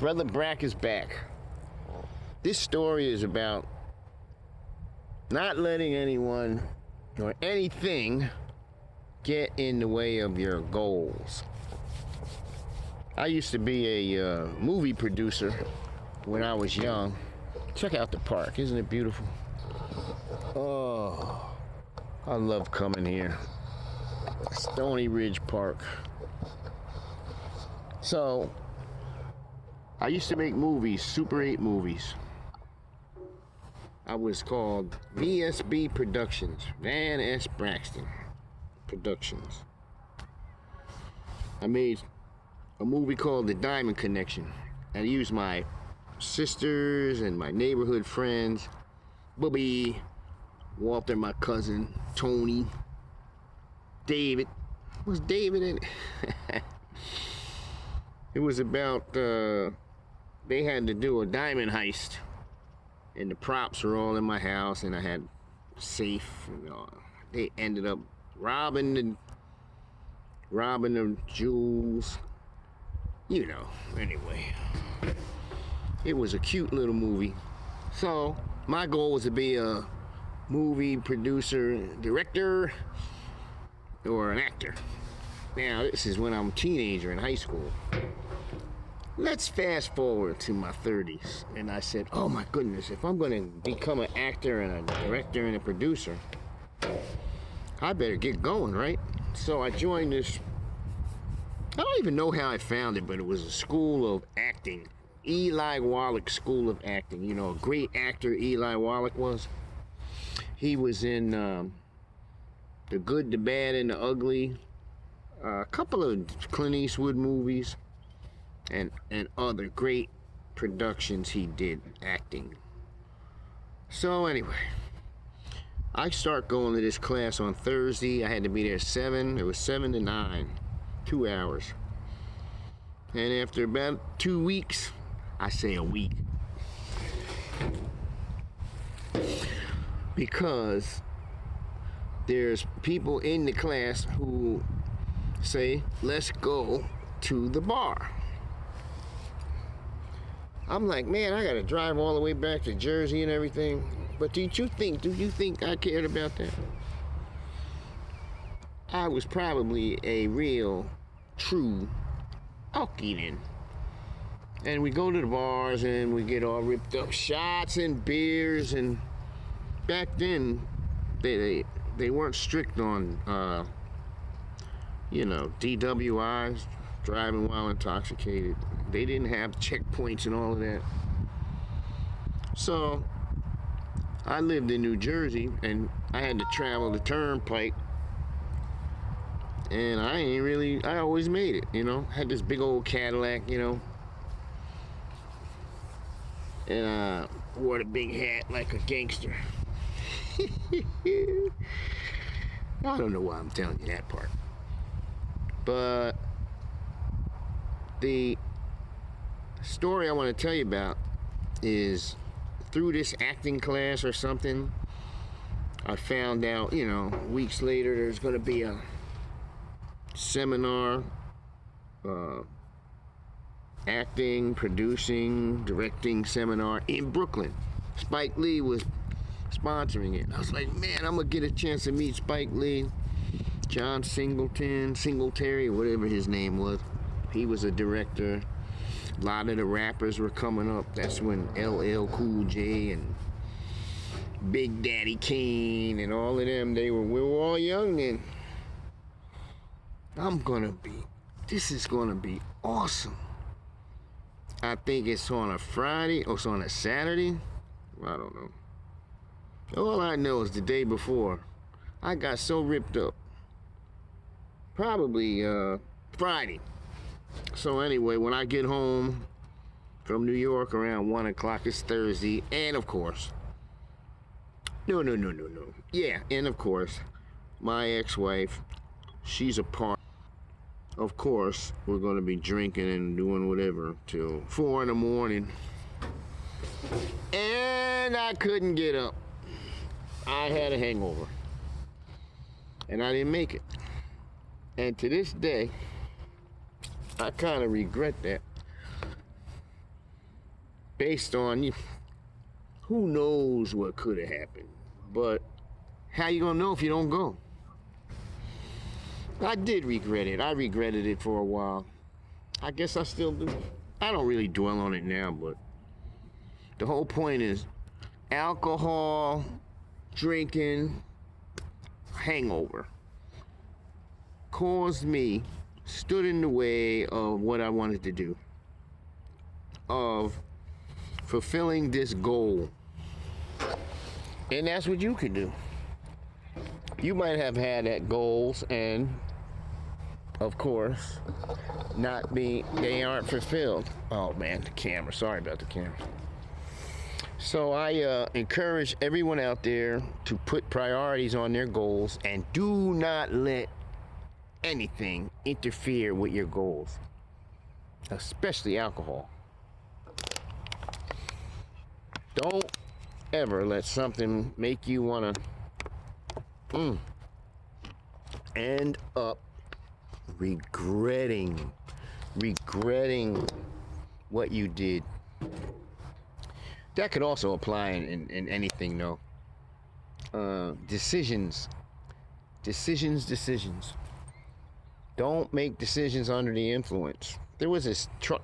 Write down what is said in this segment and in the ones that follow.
Brother Brack is back. This story is about not letting anyone or anything get in the way of your goals. I used to be a movie producer when I was young. Check out the park, isn't it beautiful? Oh, I love coming here. Stony Ridge Park. So, I used to make movies, Super 8 movies. I was called VSB Productions, Van S. Braxton Productions. I made a movie called The Diamond Connection. I used my sisters and my neighborhood friends, Bubby, Walter, my cousin, Tony, David. Was David in it? It was about, they had to do a diamond heist. And the props were all in my house, and I had a safe. And, they ended up robbing the jewels. You know, anyway. It was a cute little movie. So, my goal was to be a movie producer, director, or an actor. Now, this is when I'm a teenager in high school. Let's fast forward to my 30s. And I said, oh my goodness, if I'm going to become an actor and a director and a producer, I better get going, right? So I joined this, I don't even know how I found it, but it was a school of acting. Eli Wallach School of Acting. You know, a great actor Eli Wallach was. He was in The Good, the Bad, and the Ugly. A couple of Clint Eastwood movies. And other great productions he did acting. So anyway, I start going to this class on Thursday. I had to be there at 7. It was 7 to 9, 2 hours. And after about 2 weeks, I say a week, because there's people in the class who say, let's go to the bar. I'm like, man, I gotta drive all the way back to Jersey and everything. But do you think I cared about that? I was probably a real, true alky then. And we go to the bars and we get all ripped up, shots and beers. And back then, they weren't strict on, DWIs, driving while intoxicated. They didn't have checkpoints and all of that. So I lived in New Jersey and I had to travel the turnpike, and I always made it, had this big old Cadillac, and I wore the big hat like a gangster. I don't know why I'm telling you that part, but the story I want to tell you about is through this acting class or something. I found out, weeks later, there's going to be a seminar, acting, producing, directing seminar in Brooklyn. Spike Lee was sponsoring it. I was like, man, I'm going to get a chance to meet Spike Lee, John Singletary, whatever his name was. He was a director. A lot of the rappers were coming up. That's when LL Cool J and Big Daddy Kane and all of them, we were all young then. This is gonna be awesome. I think it's on a Friday or it's on a Saturday. I don't know. All I know is the day before, I got so ripped up. Probably Friday. So anyway, when I get home from New York around 1 o'clock, it's Thursday, and of course, no. Yeah, and of course, my ex-wife, she's a part. Of course, we're going to be drinking and doing whatever till 4 in the morning. And I couldn't get up. I had a hangover. And I didn't make it. And to this day, I kind of regret that. based on you. Who knows what could have happened? But how you gonna know if you don't go? I did regret it. I regretted it for a while. I guess I still do. I don't really dwell on it now, but the whole point is alcohol, drinking, hangover caused me, stood in the way of what I wanted to do, of fulfilling this goal. And that's what you can do. You might have had that goals and of course they aren't fulfilled. Oh man, the camera, sorry about the camera. So I encourage everyone out there to put priorities on their goals and do not let anything interfere with your goals, especially alcohol. Don't ever let something make you want to end up regretting what you did. That could also apply in anything, though. Decisions. Don't make decisions under the influence. There was this truck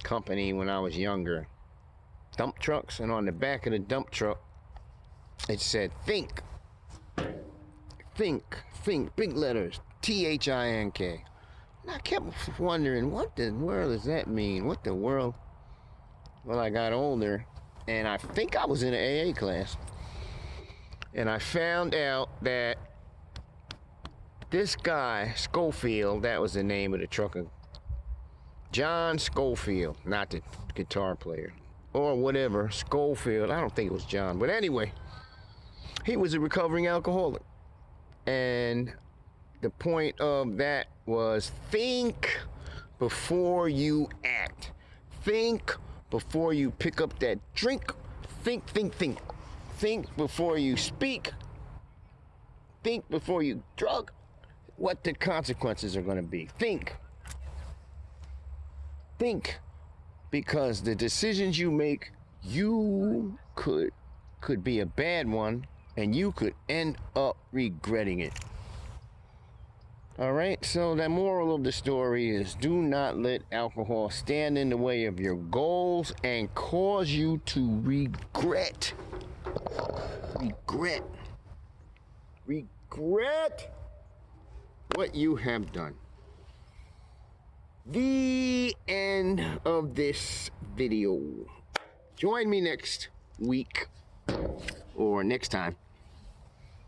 company when I was younger, dump trucks, and on the back of the dump truck, it said, think, big letters, THINK. And I kept wondering, what the world does that mean? What the world? Well, I got older, and I think I was in an AA class, and I found out that this guy, Schofield, that was the name of the trucker, John Schofield, not the guitar player, or whatever, Schofield, I don't think it was John, but anyway, he was a recovering alcoholic. And the point of that was think before you act. Think before you pick up that drink. Think. Think before you speak. Think before you drug. What the consequences are going to be. Think. Because the decisions you make, you could be a bad one, and you could end up regretting it. All right, so the moral of the story is do not let alcohol stand in the way of your goals and cause you to regret what you have done. The end of this video. Join me next week or next time.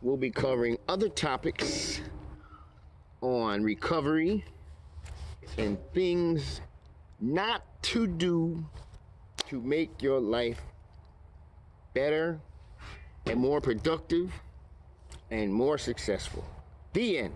We'll be covering other topics on recovery and things not to do to make your life better and more productive and more successful. The end.